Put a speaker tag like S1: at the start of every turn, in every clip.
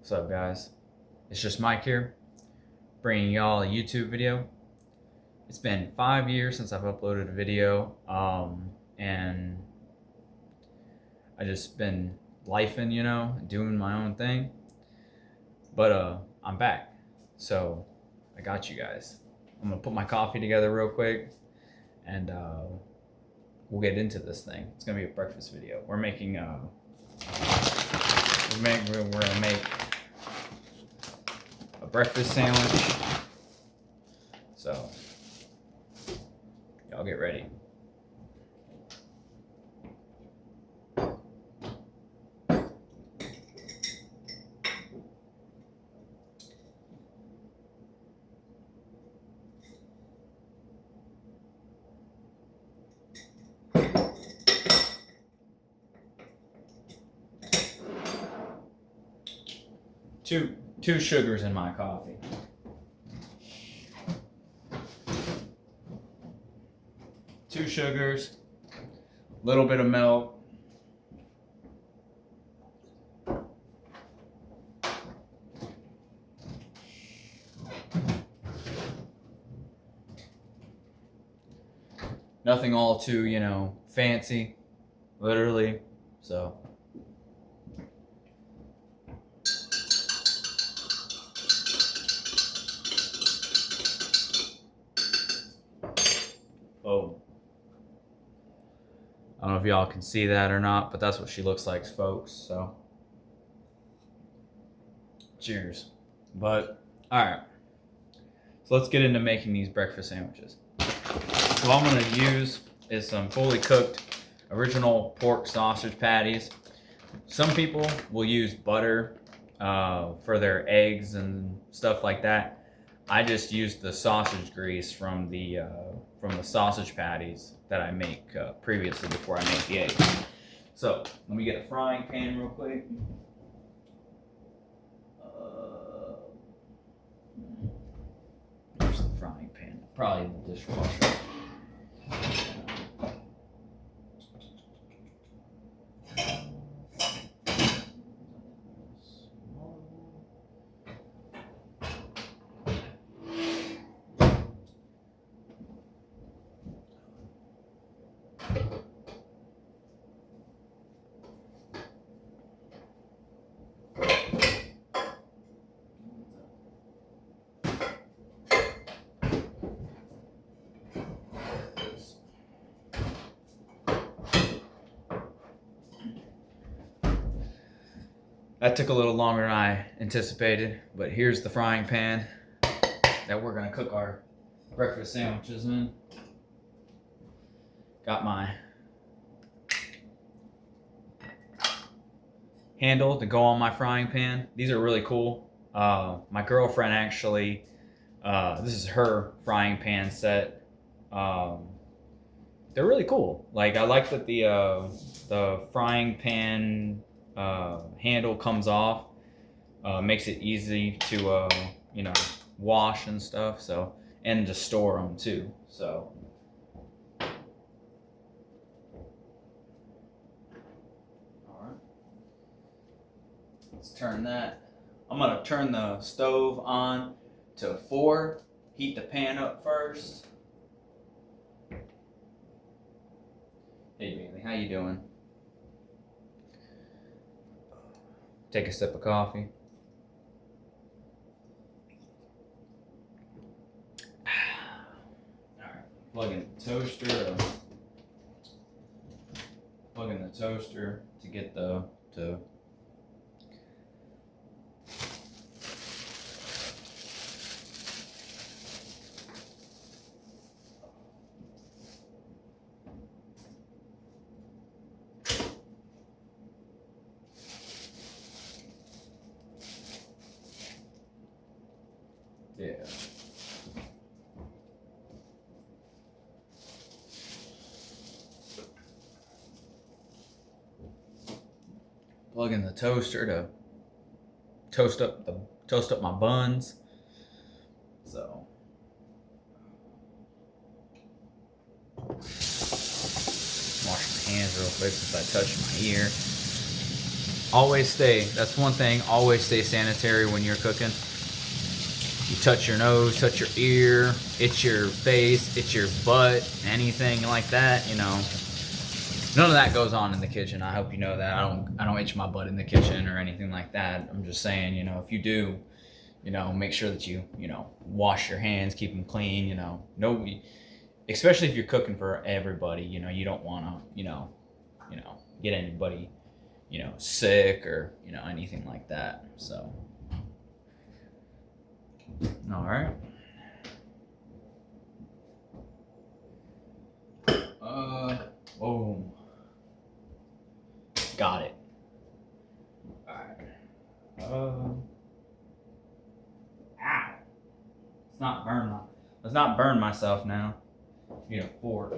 S1: What's up, guys? It's just Mike here, bringing y'all a YouTube video. It's been 5 years since I've uploaded a video, and I just been lifing, doing my own thing. But I'm back, so I got you guys. I'm gonna put my coffee together real quick, and we'll get into this thing. It's gonna be a breakfast video. We're gonna make a breakfast sandwich. So y'all get ready. Two sugars in my coffee. Two sugars, a little bit of milk. Nothing all too, fancy, literally, so. Oh. I don't know if y'all can see that or not, but that's what she looks like, folks, so. Cheers. But, alright. So let's get into making these breakfast sandwiches. So what I'm going to use is some fully cooked original pork sausage patties. Some people will use butter for their eggs and stuff like that. I just use the sausage grease from the sausage patties that I make previously before I make the eggs. So let me get a frying pan real quick. Where's the frying pan? Probably in the dishwasher. That took a little longer than I anticipated, but here's the frying pan that we're gonna cook our breakfast sandwiches in. Got my handle to go on my frying pan. These are really cool. My girlfriend actually, this is her frying pan set. They're really cool. Like, I like that the frying pan handle comes off, makes it easy to wash and stuff, so, and to store them too, so. Alright, let's turn that. I'm gonna turn the stove on to 4, heat the pan up first. Hey Bailey, how you doing? Take a sip of coffee. Alright, plug in the toaster. Plug in the toaster to get to yeah. Plug in the toaster to toast up my buns. So wash my hands real quick since I touched my ear. Always stay, that's one thing, always stay sanitary when you're cooking. You touch your nose, touch your ear, itch your face, itch your butt, anything like that, you know. None of that goes on in the kitchen. I hope you know that. I don't itch my butt in the kitchen or anything like that. I'm just saying, you know, if you do, you know, make sure that you know, wash your hands, keep them clean, you know. Nobody, especially if you're cooking for everybody, you know, you don't want to, you know, get anybody, you know, sick or, you know, anything like that. So, all right. Boom. Got it. All right. Ow. Let's not burn myself now. Need a fork.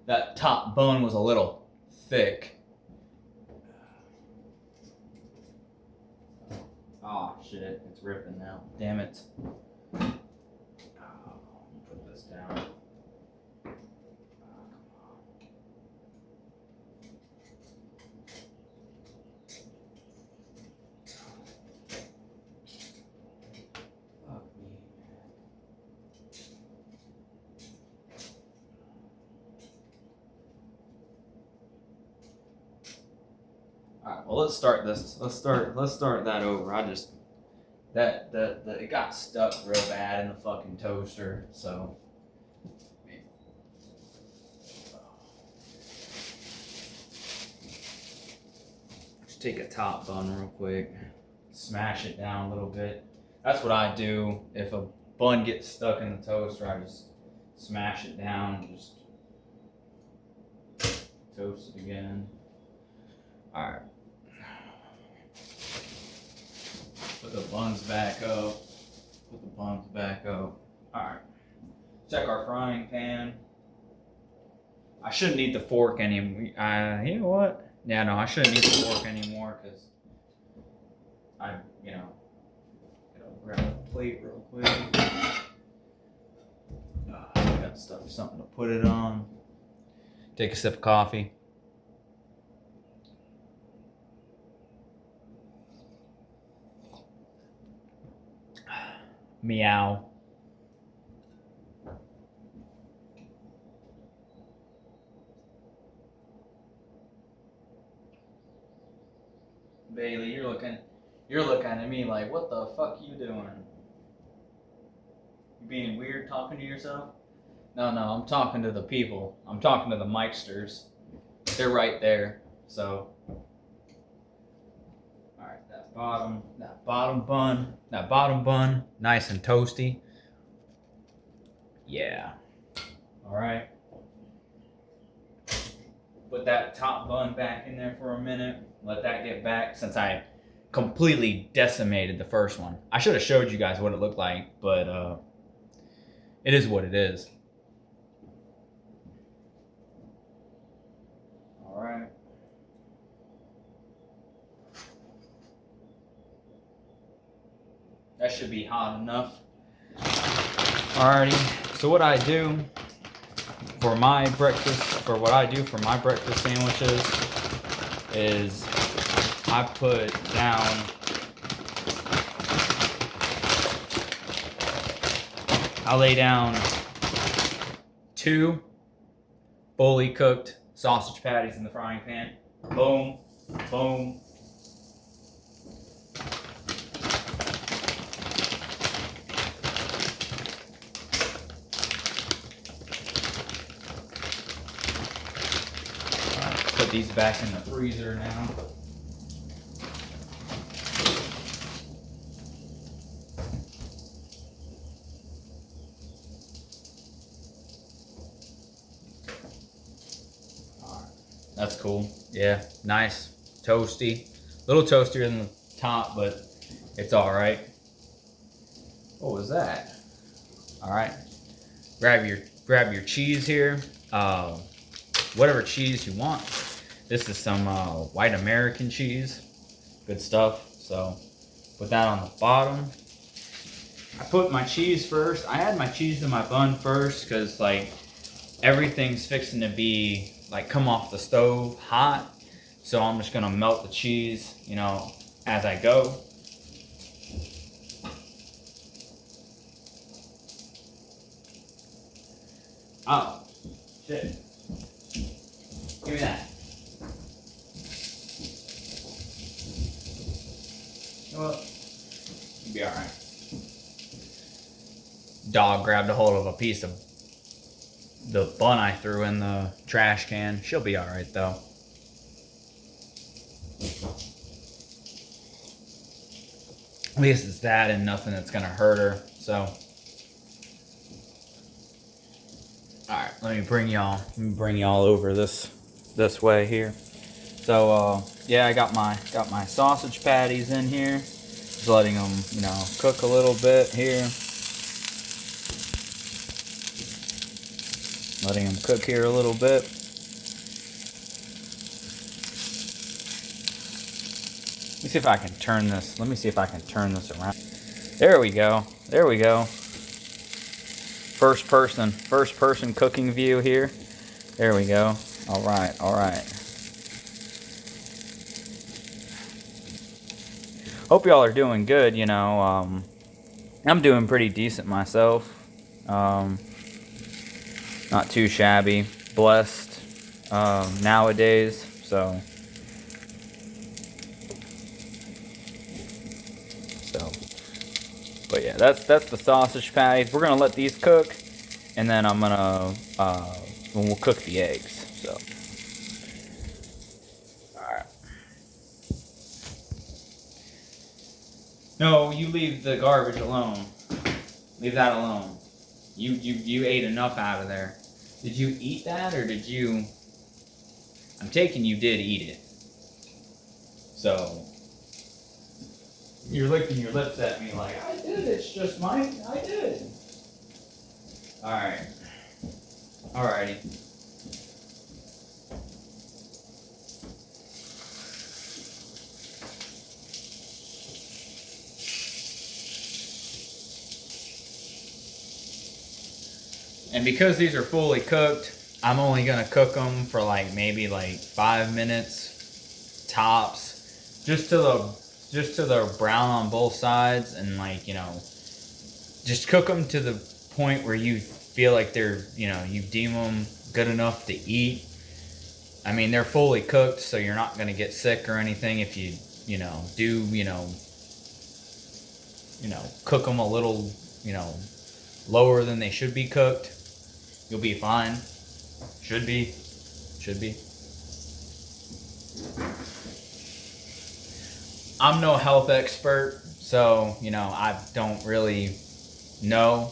S1: That top bun was a little thick. Oh shit, it's ripping now. Damn it. Put this down. Alright, well let's start this. Let's start that over. It got stuck real bad in the fucking toaster, so just take a top bun real quick, smash it down a little bit. That's what I do. If a bun gets stuck in the toaster, I just smash it down, just toast it again. Alright. Put the buns back up. Alright. Check our frying pan. I shouldn't need the fork anymore. You know what? Yeah, no, I shouldn't need the fork anymore because I grab a plate real quick. I got something to put it on. Take a sip of coffee. Meow. Bailey, you're looking at me like, what the fuck you doing? You being weird talking to yourself? No, I'm talking to the people. I'm talking to the Mikesters. They're right there. So, all right, that bottom bun, nice and toasty. Yeah. All right. Put that top bun back in there for a minute. Let that get back since I completely decimated the first one. I should have showed you guys what it looked like, but it is what it is. All right. That should be hot enough. Alrighty. So what I do for my breakfast sandwiches is I put down I lay down 2 fully cooked sausage patties in the frying pan. Boom, boom. Put these back in the freezer now. Alright, that's cool. Yeah, nice, toasty. A little toastier than the top, but it's alright. What was that? Alright, grab your cheese here. Whatever cheese you want. This is some white American cheese. Good stuff. So put that on the bottom. I put my cheese first. I add my cheese to my bun first because like everything's fixing to be like come off the stove hot. So I'm just gonna melt the cheese, you know, as I go. Oh, shit. Give me that. Well, you'll be alright. Dog grabbed a hold of a piece of the bun I threw in the trash can. She'll be alright though. At least it's that and nothing that's gonna hurt her. So, alright, let me bring y'all over this way here. So yeah, I got my sausage patties in here. Just letting them, you know, cook a little bit here. Letting them cook here a little bit. Let me see if I can turn this. Let me see if I can turn this around. There we go. There we go. First person cooking view here. There we go. All right, all right. Hope y'all are doing good. You know, I'm doing pretty decent myself. Not too shabby. Blessed nowadays. So. But yeah, that's the sausage patties. We're gonna let these cook, and then I'm gonna we'll cook the eggs. So, all right. No, you leave the garbage alone. Leave that alone. You ate enough out of there. Did you eat that, or did you? I'm taking you did eat it. So. You're licking your lips at me like, I did, it's just mine, I did. Alright. Alrighty. And because these are fully cooked, I'm only gonna cook them for like maybe like 5 minutes tops. Just to the brown on both sides, and like, you know, just cook them to the point where you feel like they're, you know, you deem them good enough to eat. I mean, they're fully cooked, so you're not going to get sick or anything if you know, do, you know, cook them a little, you know, lower than they should be cooked. You'll be fine. Should be. I'm no health expert, so, you know, I don't really know.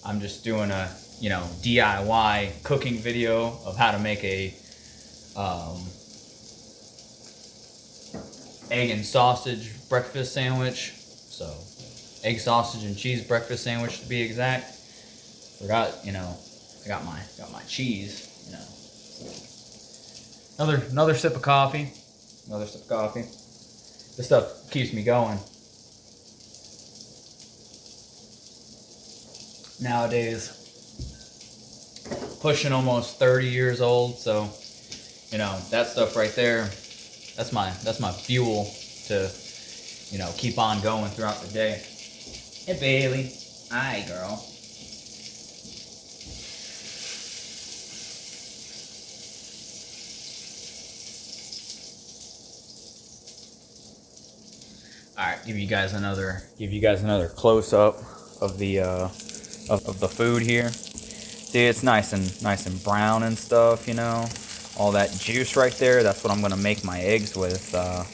S1: I'm just doing a, you know, DIY cooking video of how to make a egg and sausage breakfast sandwich. So, egg, sausage, and cheese breakfast sandwich to be exact. Forgot, you know, I got my cheese, you know. Another sip of coffee. This stuff keeps me going. Nowadays, pushing almost 30 years old, so, you know, that stuff right there, that's my fuel to, you know, keep on going throughout the day. Hey, Bailey. Hi, girl. All right, give you guys another close up of the of the food here. See, it's nice and brown and stuff, you know. All that juice right there. That's what I'm gonna make my eggs with. So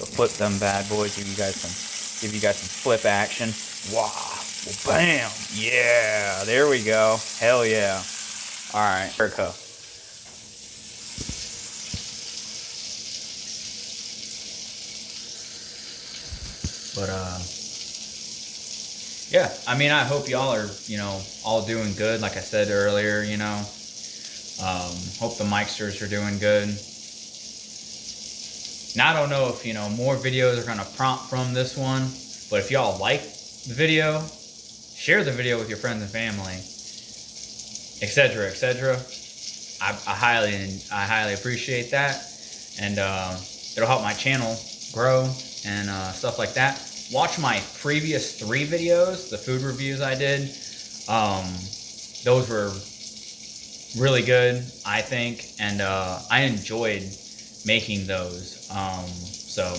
S1: flip them bad boys. Give you guys some flip action. Wow, well, bam, yeah. There we go. Hell yeah. All right, Erica. But yeah, I mean, I hope y'all are, you know, all doing good. Like I said earlier, you know, hope the Micsters are doing good. Now, I don't know if, you know, more videos are going to prompt from this one, but if y'all like the video, share the video with your friends and family. etc., etc. I highly appreciate that, and it'll help my channel grow and stuff like that. Watch my previous 3 videos, the food reviews I did. Those were really good, I think, and I enjoyed making those. So.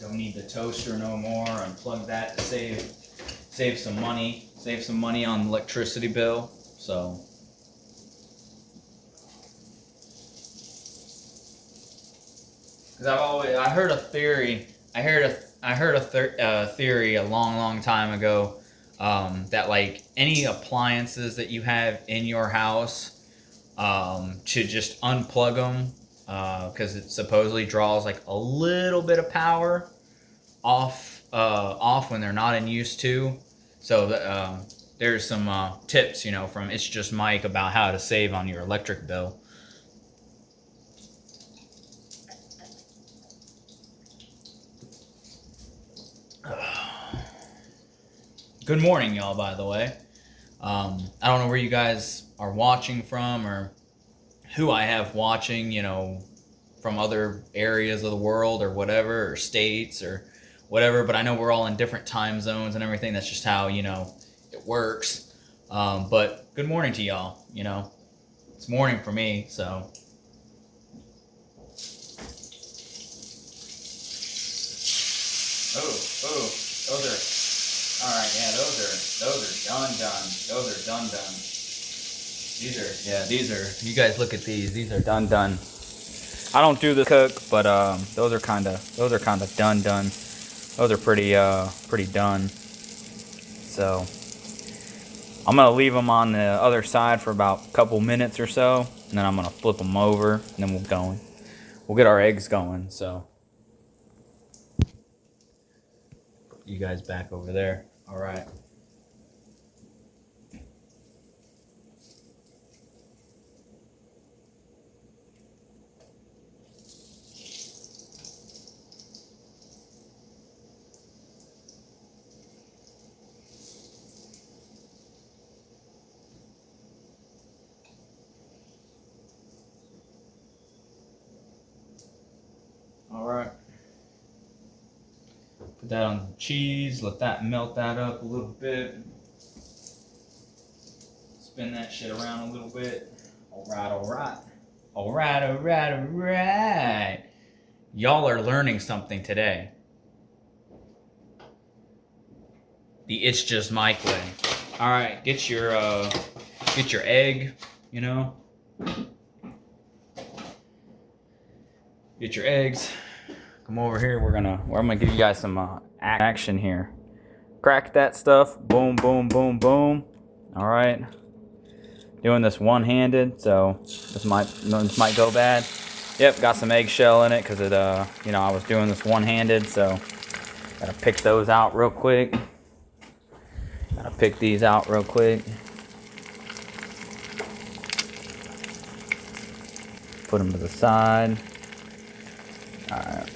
S1: Don't need the toaster no more. Unplug that to save some money. Save some money on the electricity bill. So. Because I heard a theory. I heard a theory a long time ago that like any appliances that you have in your house, to just unplug them, because it supposedly draws like a little bit of power off when they're not in use too. So there's some tips, from It's Just Mike about how to save on your electric bill. Good morning, y'all, by the way. I don't know where you guys are watching from or who I have watching, from other areas of the world or whatever, or states or whatever, but I know we're all in different time zones and everything. That's just how, it works. But good morning to y'all, It's morning for me, so. Oh, those are. All right, yeah, those are done. Those are done. You guys look at these. These are done. I don't do the cook, but those are kind of done. Those are pretty done. So I'm gonna leave them on the other side for about a couple minutes or so, and then I'm gonna flip them over, and then we'll get our eggs going. So put you guys back over there. All right. All right. Put that on the cheese. Let that melt that up a little bit. Spin that shit around a little bit. All right. Y'all are learning something today. The It's Just Mike way. All right, get your egg. Get your eggs. Come over here. I'm gonna give you guys some action here. Crack that stuff. Boom, boom, boom, boom. All right. Doing this one-handed, so this might go bad. Yep, got some eggshell in it because it I was doing this one-handed, so gotta pick those out real quick. Gotta pick these out real quick. Put them to the side. All right.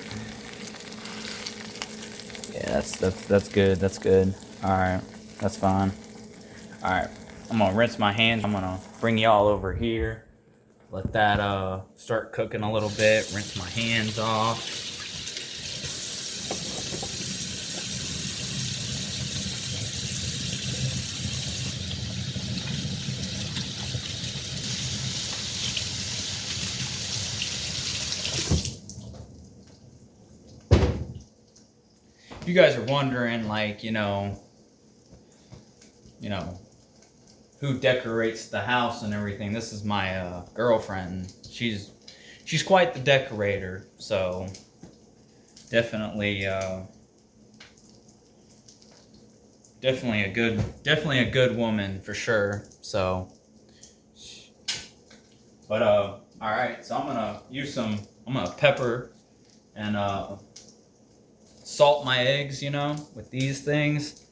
S1: Yeah, that's good. That's good. All right, that's fine. All right, I'm gonna rinse my hands. I'm gonna bring y'all over here. Let that start cooking a little bit. Rinse my hands off. You guys are wondering, like, who decorates the house and everything. This is my girlfriend. She's quite the decorator, so definitely a good woman for sure. So, but all right. So I'm gonna pepper and salt my eggs, you know, with these things.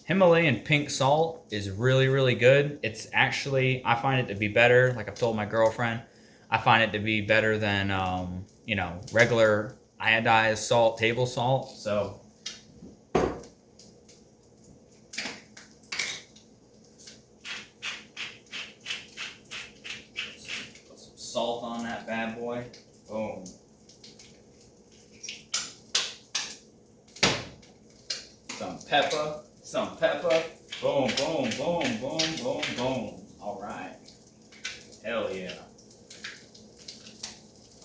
S1: Himalayan pink salt is really, really good. It's actually, I find it to be better. Like I've told my girlfriend, I find it to be better than, you know, regular iodized salt, table salt. So put some salt on that bad boy. Boom. Some pepper. Boom, boom, boom, boom, boom, boom. All right. Hell yeah.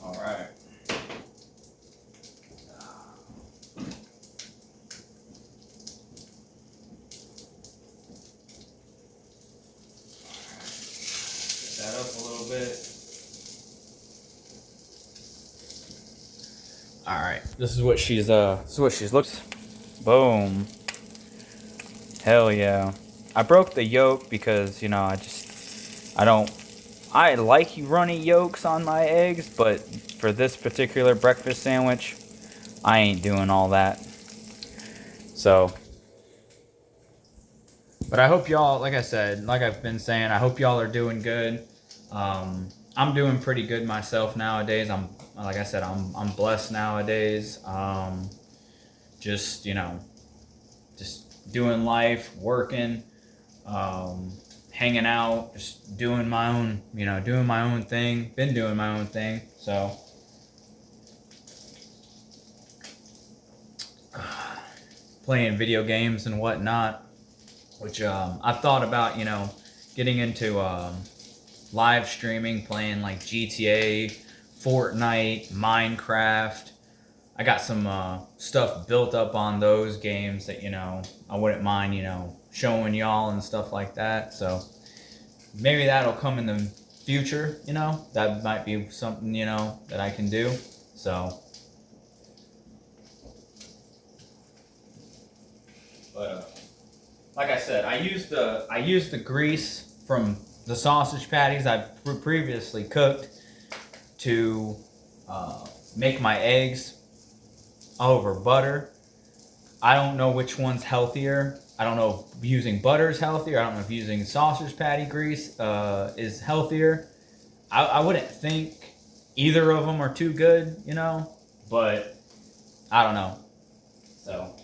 S1: All right. Get that up a little bit. All right. This is what she's looks. Boom. Hell yeah. I broke the yolk because, you know, I like runny yolks on my eggs, but for this particular breakfast sandwich, I ain't doing all that. So, but I hope y'all, like I said, like I've been saying, I hope y'all are doing good. I'm doing pretty good myself nowadays. Like I said, I'm blessed nowadays. Just, you know, just doing life, working, hanging out, just doing my own, you know, doing my own thing. Been doing my own thing, so playing video games and whatnot. Which I've thought about, you know, getting into live streaming, playing like GTA, Fortnite, Minecraft. I got some stuff built up on those games that, you know, I wouldn't mind, you know, showing y'all and stuff like that. So maybe that'll come in the future, you know. That might be something, you know, that I can do. So, but like I said, I used the grease from the sausage patties I've previously cooked to make my eggs over butter. I don't know which one's healthier. I don't know if using butter is healthier. I don't know if using sausage patty grease is healthier. I wouldn't think either of them are too good, you know, but I don't know. So.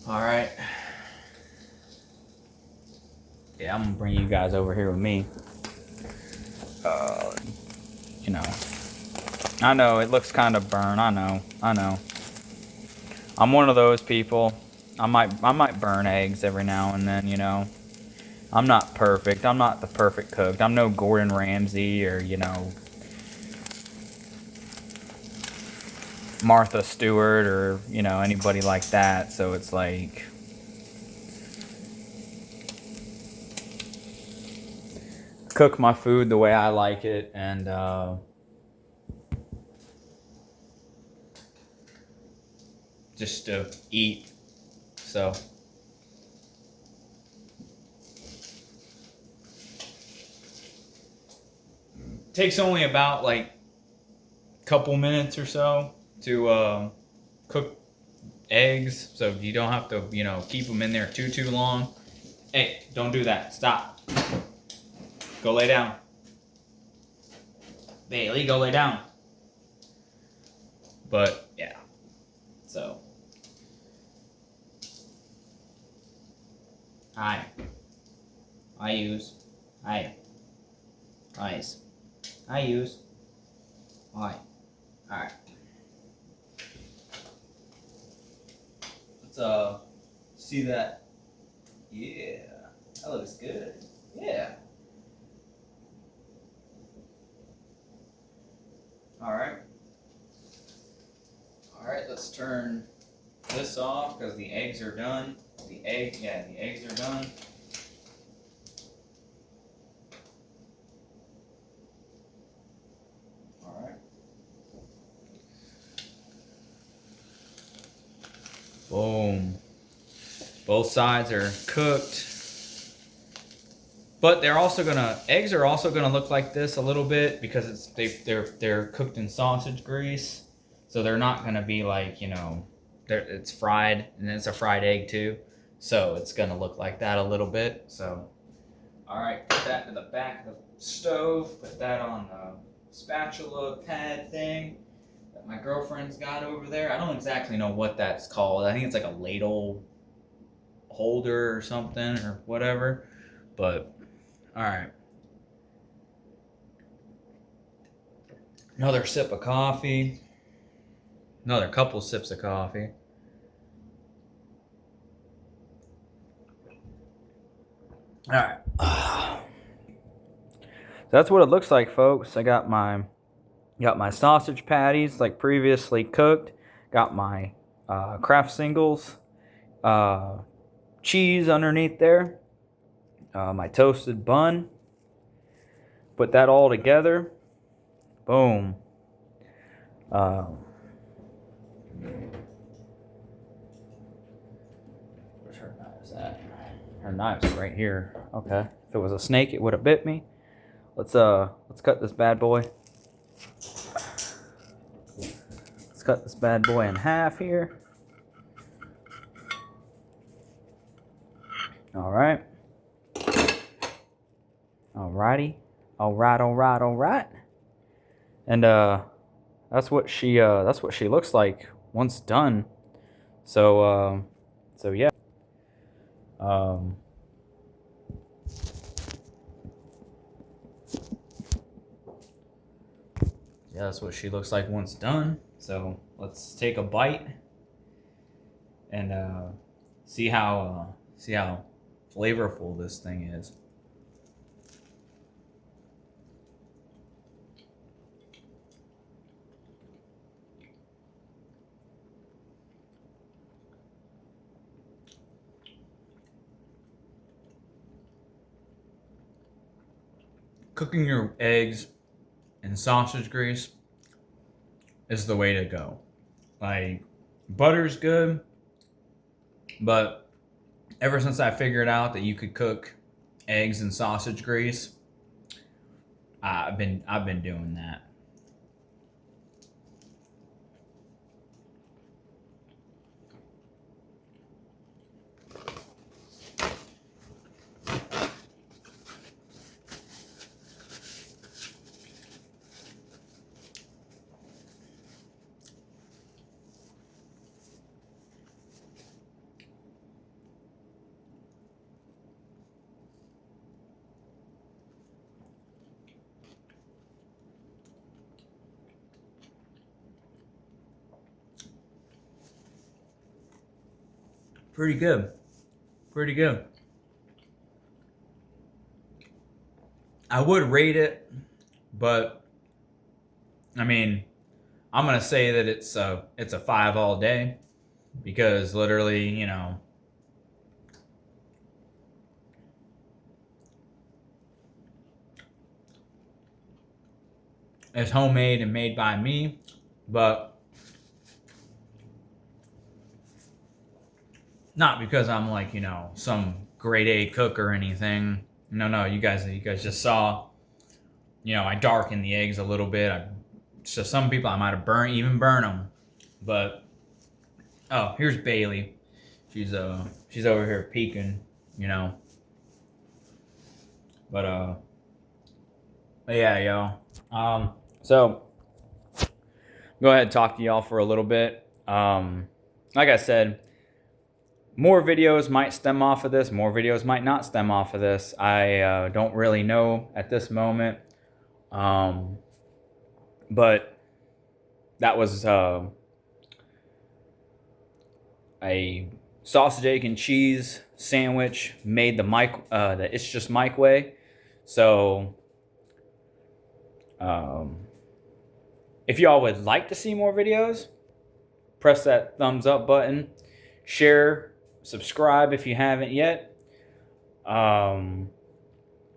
S1: All right. Yeah, I'm gonna bring you guys over here with me. You know, I know it looks kind of burnt. I know. I'm one of those people. I might burn eggs every now and then. You know, I'm not perfect. I'm not the perfect cook. I'm no Gordon Ramsay or, you know, Martha Stewart or, you know, anybody like that. So it's like, cook my food the way I like it, and just to eat. So takes only about like a couple minutes or so to cook eggs, so you don't have to, you know, keep them in there too long. Hey, don't do that. Stop. Go lay down. Bailey, go lay down. But yeah, so I use eyes. I use I. All right. Let's see that. Yeah, that looks good. Yeah. All right. All right. Let's turn this off because the eggs are done. The eggs are done. All right. Boom. Both sides are cooked. But eggs are also gonna look like this a little bit because they're cooked in sausage grease, so they're not gonna be like, it's fried, and it's a fried egg too, so it's gonna look like that a little bit. So, all right, put that to the back of the stove. Put that on the spatula pad thing that my girlfriend's got over there. I don't exactly know what that's called. I think it's like a ladle holder or something or whatever, but. All right. Another sip of coffee. Another couple sips of coffee. All right. So that's what it looks like, folks. I got my sausage patties like previously cooked. Got my Kraft Singles cheese underneath there. My toasted bun. Put that all together. Boom. Where's her knives at? Her knives right here. Okay. If it was a snake, it would have bit me. Let's cut this bad boy. Let's cut this bad boy in half here. All right. Alrighty. Alright. And that's what she looks like once done. So yeah. Yeah, that's what she looks like once done. So let's take a bite and see how flavorful this thing is. Cooking your eggs in sausage grease is the way to go. Like, butter's good, but ever since I figured out that you could cook eggs in sausage grease, I've been doing that. Pretty good. Pretty good. I would rate it, but I mean, I'm gonna say that it's a 5 all day, because literally, it's homemade and made by me, but not because I'm like, some grade A cook or anything. No, you guys just saw, I darkened the eggs a little bit. So some people I might have burn them, but oh, here's Bailey. She's over here peeking, But yeah, y'all. So go ahead and talk to y'all for a little bit. Like I said, more videos might stem off of this. More videos might not stem off of this. I don't really know at this moment. But that was a sausage, egg, and cheese sandwich made the It's Just Mike way. So, if y'all would like to see more videos, press that thumbs up button. Share, subscribe if you haven't yet.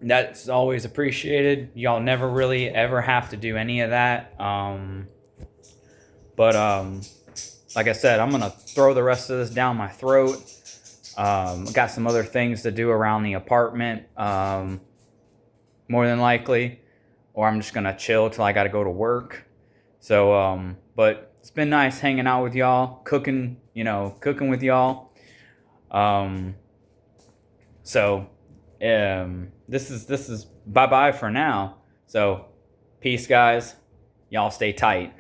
S1: That's always appreciated. Y'all never really ever have to do any of that. But like I said, I'm gonna throw the rest of this down my throat. Got some other things to do around the apartment. more than likely, or I'm just gonna chill till I gotta go to work. So, but it's been nice hanging out with y'all, cooking with y'all. Um, this is bye bye for now. So, peace, guys. Y'all stay tight.